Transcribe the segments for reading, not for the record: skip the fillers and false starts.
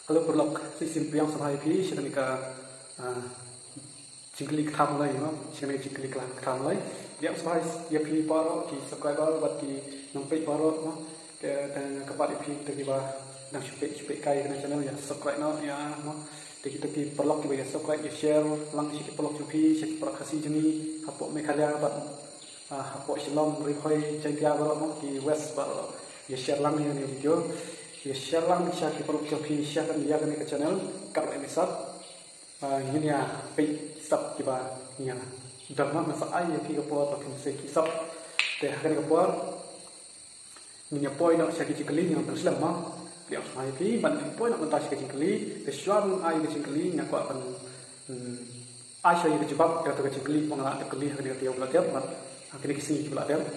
Kalau berlok sistem yang sampai pi sedangkan jingklik tham lagi, sedangkan jingklik tham lagi, dia sampai dia pi paro di subscriber buat di nampak paro, dan kepada pi terlibat nak supek kai dengan channel yang subscribe ya, teki berlok juga ya subscribe ya share, lang sikit berlok pi sikit perkasi jeni, hapok mekalia buat hapok shalom replay jadi berlok di west berlok ya share lang ini video. Ya share lang bisa kita perlu coba share kan dia ke channel kalau episode ini ya pay sub kita ni ya dah mana saya pergi ke port atau kita sub deh kan ke port ni point nak cari cikeli yang terselam mah dia saya pergi banding point nak mentah cari cikeli kesuan ai ke cikeli nak kuat pen ai saya ke jebak kata ke cikeli pengalak cikeli dia tiap bulan tiap mat akhirnya kesini bulan tiap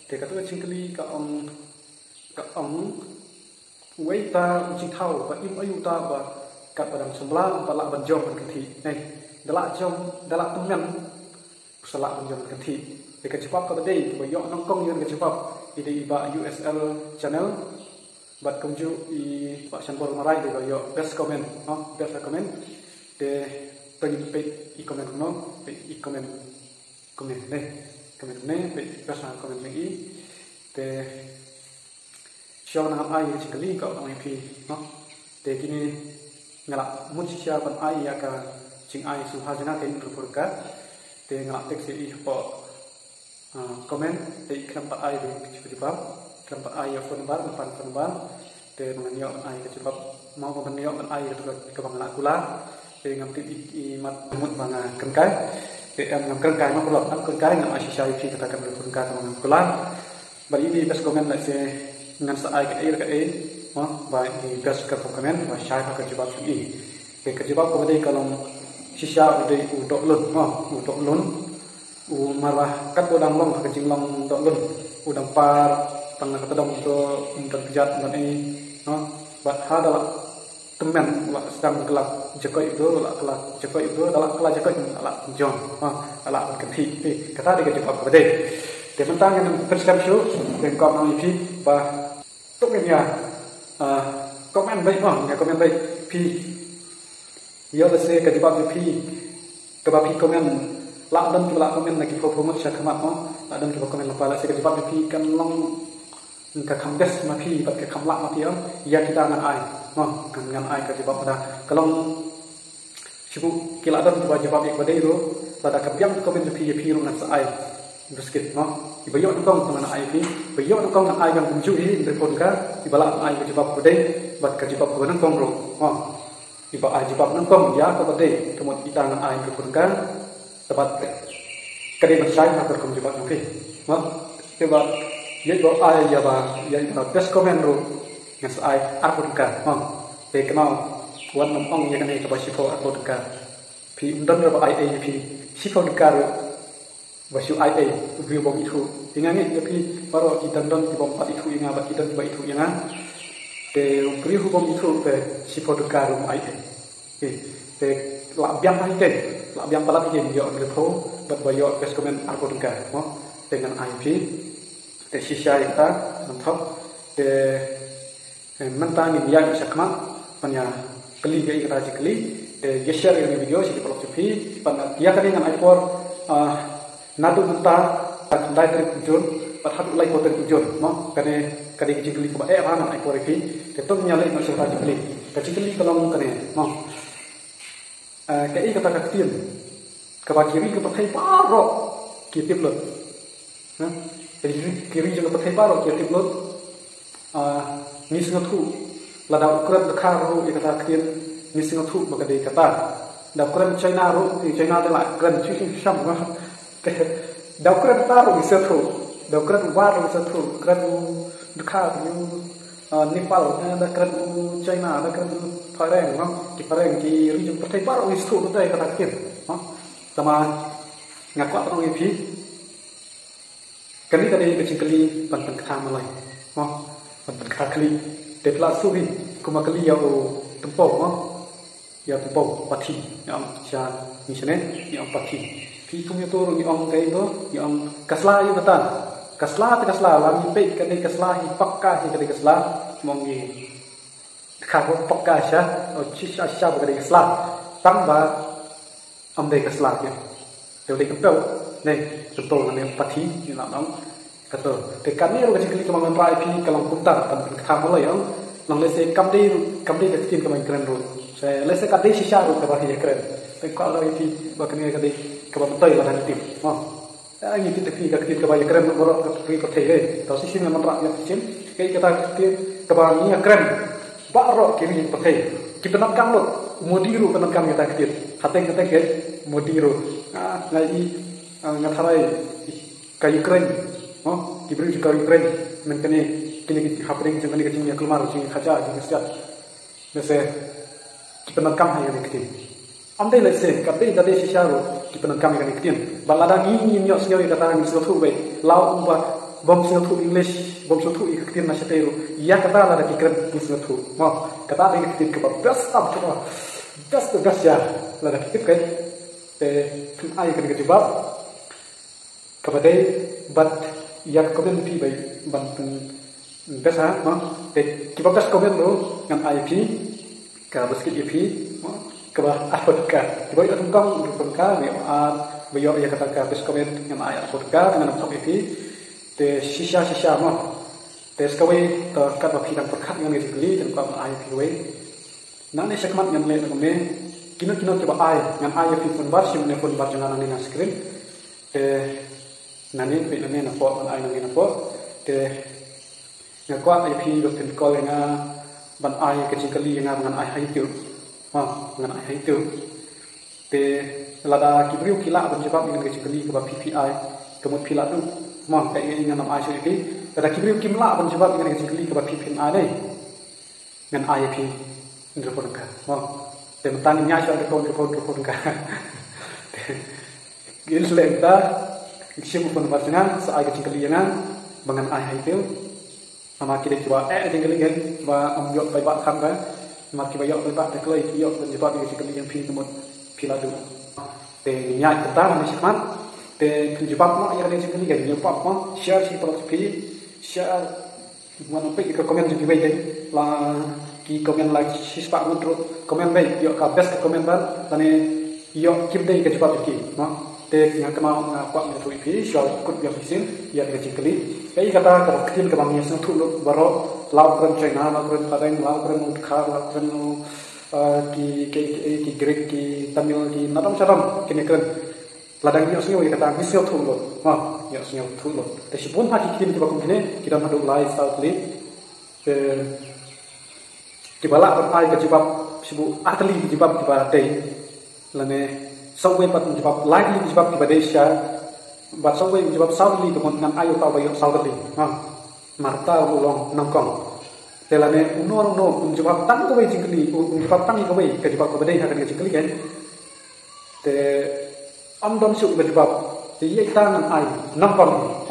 dia kata ke cikeli ke ong Wei ta uji thau và im ayu ta và cặp padang sebelah và lak banjom berkenti. Nih, dalak temen selak banjom berkenti. Dekat cepat ke badai, bayok nongkong yang dekat cepat. Ide iba USL channel, bat kumju i pak Shanbor Marai de bayok best comment, best comment. De penyempit i comment no, i comment nih, comment nih, best comment lagi. De Siapa nak ai yang cikeli kau orang MP, Dek ini ngelak muncul pan ai ya kan, cing ai suha jena kain berpurka, dek ngelak teks ini po komen, dek kenapa ai cepat, kenapa ai ya phone bar, dek mengenai ai cepat mau mengenai ai itu kebangan akula, dek ngambil imat mut bangga kengkai, dek ngam kengkai mau pulang, kengkai ngam asyik syai katakan berpurka kebangan akula, bagi ini best komen lah se dengan saai ke air baik di gas ke komen baik saya akan jawab ini ke jawab kemudian kalau sisa udah udok lun marah kat udang long ke jinglong udok lun udang par tengah ketedong untuk kejat dan ini buat hal adalah teman sedang kelak jekoi itu adalah kelak jekoi adalah jom adalah berkenti kata dia jawab kemudian dia tentang yang persiap show dan kau mau ip bah ya komen baik komen baik pi ia lese ke jawab pi ke bapi komen lak dan komen lagi promote syak kemat lak dan komen lepas lese ke jawab pi kan long ke kambes ma pi bat ke kamlak ma pi ia kita ngan ai ngan ai ke jawab pada kalau sibuk kila dan jawab yang pada itu pada kebiang komen pi lu ngan sai biscuit ibayok nongkong dengan ai pi ibayok nongkong dengan ai yang kumjui berpon ka ibalak ai kejebab bedai bat kejebab ke nongkong ro iba ai jebab nongkong ya ke bedai kemudian kita dengan ai berpon ka dapat kadi bersai agar kumjebab oke coba ye go ai ya best comment ro ngas ai arpon ka te kenal kuat nongkong ya kan ke basifo arpon ka pi undan ro ai pi sifo ka Basu ai view bom itu ingat ni tapi baru kita don di bom itu ingat bat kita tiba itu ingat de view bom itu te sifo dekarum ai te labiang ai te labiang palap yen yo repo bat bayo best comment arko deka dengan IP te sisa kita mantap de mentang ni yang sakma panya keli ke kita keli de share ini video si philosophy pan dia kan dengan i4 nadu mentah kendai dari tujuan, pathat ulai kota tujuan, karena cikeli keba apa nak ekor ini, itu menyalai masalah cikeli, cikeli kalau kene, kei kata kaktian, keba kiri ke pakai parok, kitip lot, jadi kiri juga pakai parok kitip lot, ngis ngatu, lada ukuran dekar ru kata kaktian, ngis ngatu bagai kata, dah ukuran China ru, China adalah ukuran cuci sam, Daukeran taruh bisa tu, daukeran baru bisa tu, keran dekat you Nepal, daukeran China, daukeran Thailand, di Thailand di region pertai baru bisa tu betul kata kita, sama ngaku apa orang ini, kali kecil bantan ketam lagi, bantan kali, deadlah suhi, kuma kali ya tempau pati, yang siapa misalnya yang pati. Pitungnya turun ni om kayak itu, yang kaslah itu betul, kaslah, lami pek kadai kaslah, pakah kadai kaslah, mongi kago pokka sha o chisha sha ba de sla tang ba am de ka sla ke de de ka ne to ne pati ni na nong ka to te kan ni ro ka chikli ka man rai pi ka lang kum ta tam ka ma la yang nang le se kam de ka tin ka man kran ro se le se ka de shisha ro ka ba hi kran te ka la pi ba ka ni ka de ka ba tai la na ti ma anh nhìn thấy cái cái bài keren nó có cái có thể đấy, đó là xin làm ra những chuyện cái cái bài như keren, bạc rồi cái gì có thể, kita nak kam lo, modiru kan kam kita kecil, hati kita ke modiru, ngai ngatharai kayu keren, diberi juga kayu keren, mungkin kini hapring jangan ni kecilnya keluar, jangan kaca, jangan siap, biasa kita nak kam yang kecil. Amdai le se kape da de shisharu ki penan kami kan ikitin balada ni nyok snyo kata ni so thu be lau ba bom so thu english bom so thu ikitin na shetero ya kata la da ki kren ni so thu ma kata de ikitin ka best up to best ya la da ki ke te kun ai kan ke jawab ka ba de bat ya ko ben pi be ban besa ma te ki ba best komen ro ngan ai pi ka basket pi kebah apodka tiba itu tungkang tungkang ni bayo ya kata ka bes komen yang ayat apodka dengan top itu te shisha mah te skawe to kat ba phidan perkhat yang ni dibeli dan ka ayat piwe nane sekmat yang le ngome kino coba ayat yang ayat pi pun bar sim ne pun bar jangan ni na screen te nane pe nane na po ayat nane na po te ngakwa ayat pi do tin kol nga ban ayat kecil kali yang dengan ayat itu ngan ai itu te lada kibriu kila ban jebab dengan kecili ke PPI kemut pila tu mah kayak ini ngan ai sini lada kibriu kimla ban jebab dengan kecili ke PPI ni ngan ai pi ndro ka te mentang nya sya ko ka gil lenta kisim pun barjana sa ai kecili yang bangan ai itu nama kita coba kecili kan ba amyok bai ba kham ka maki bayok lebak tak lagi yok menjebak dengan sekali yang pin temut piladu te nyak kita ni sikmat te penjebak mak yang dengan sekali kan nyebab mak share si philosophy share mana pe ke komen jadi baik la ki komen la si spak mutro komen baik yok ka best komen ban tane yok kim dei ke jebak ki mak te yang kenal pak ni tu pi share ikut yang pisin ya dengan sekali kai kata ka kecil ke bangnya sentu baro lau keren China, lau keren Padang, lau keren Utkar, lau keren ki Greek, ki Tamil, ki nadam cadam, kini keren. Ladang nyok senyaw kata misyo tu lo, nyok senyaw tu lo. Tapi pun hati kita tiba kini kita maduk lai start li, tiba lah berpai ke jibab sibu atli jibab tiba day, lane sawe pat jibab lai jibab tiba day sya, bat sawe jibab saudli kemudian ayu tahu bayar saudli, Marta ulong nongkong. Telane unor no unjebab tang ko wei jingkli unjebab tang ko wei ke jebab ko bedai hakan ke jingkli kan. Te amdom su ke jebab te ye tang ai nongkong.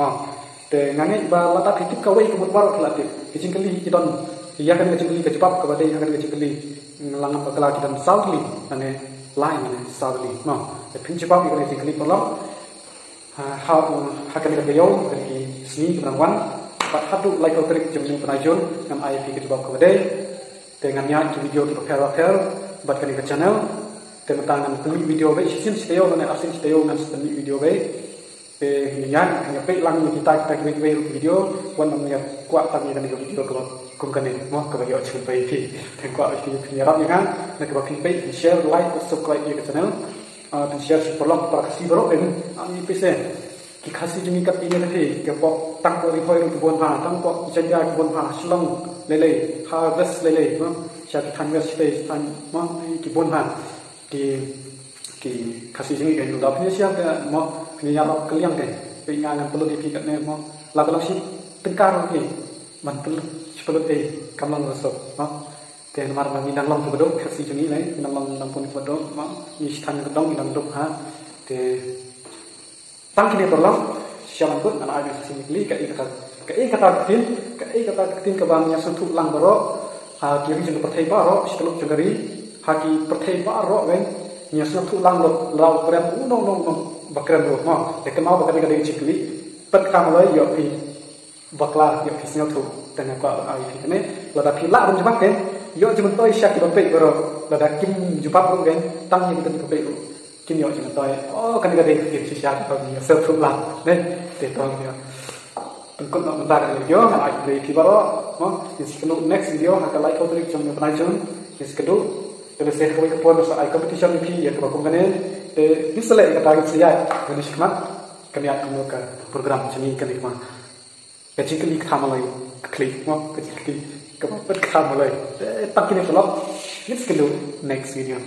Te ngange ba lata kitip ko wei ko mutwar kelate. Ke jingkli kidon ya kan ke jingkli ke jebab ko bedai hakan ke jingkli ngelang ko kala kidon saudli ane lain ane saudli. Te pinjebab ko jingkli tolong ha hakan ke yo ke sini penangwan Pak hadu like trik jemni penajun ngam IP ke jebab kedai dengan nya video ke pair buat kali ke channel tentang beli video be sin steo dan asin steo dan beli video be nya hanya pe lang kita video wan namanya kuat tadi kan video ke kum kan ni mo ke video chun pe pi dan kuat video punya ram yang nak ke pe share like subscribe ke channel dan share perlu praksi baru ini pesen ki khasi jumi kat ini nanti ke pok tang ko ri hoi ru bon ha tang ko chanja bon ha slong lele harvest lele sya ki than west space tan ma ki bon ha ki khasi jumi kan da phnya sia ka mo ni ya lo kliang ke pe ngan perlu di kat ne mo la ka si tengkar ki man perlu perlu kamlang rasok ma te mar ma minang long ko do khasi jumi lai minang long nampun ko do ma ni stan ko dong minang do ha te tang kini tolong siapa pun anak ayah sini beli kai kata ketin ke bangnya sentuh lang baro kiri jeng pertai baro seteluk jengari haki pertai baro kan nya sentuh lang lau keren nong bakran do ma te kenal bakari kadai cikli pet kamai yo pi bakla yo pi sentuh dengan ka ayah ini lada pila dan jebak kan yo cuma toy syak di bapak baru lada kim jumpa pun kan tang yang kita di bapak kim yo cuma toy oh kan kita deh kim syak kalau dia serta lah nih deh tong dia pengkut nak bentar video nak aku beli kibaro no is kedua next video akan like kau tulis cuma penajun is kedua terus saya kau ikut pun soal competition ini ya kalau kau kan bisa lagi kata kita ya jadi sekarang kami akan melakukan program macam ini kan ikut kecil klik thamalai klik mau kecil klik kemudian thamalai tak kini kalau it's kedua next video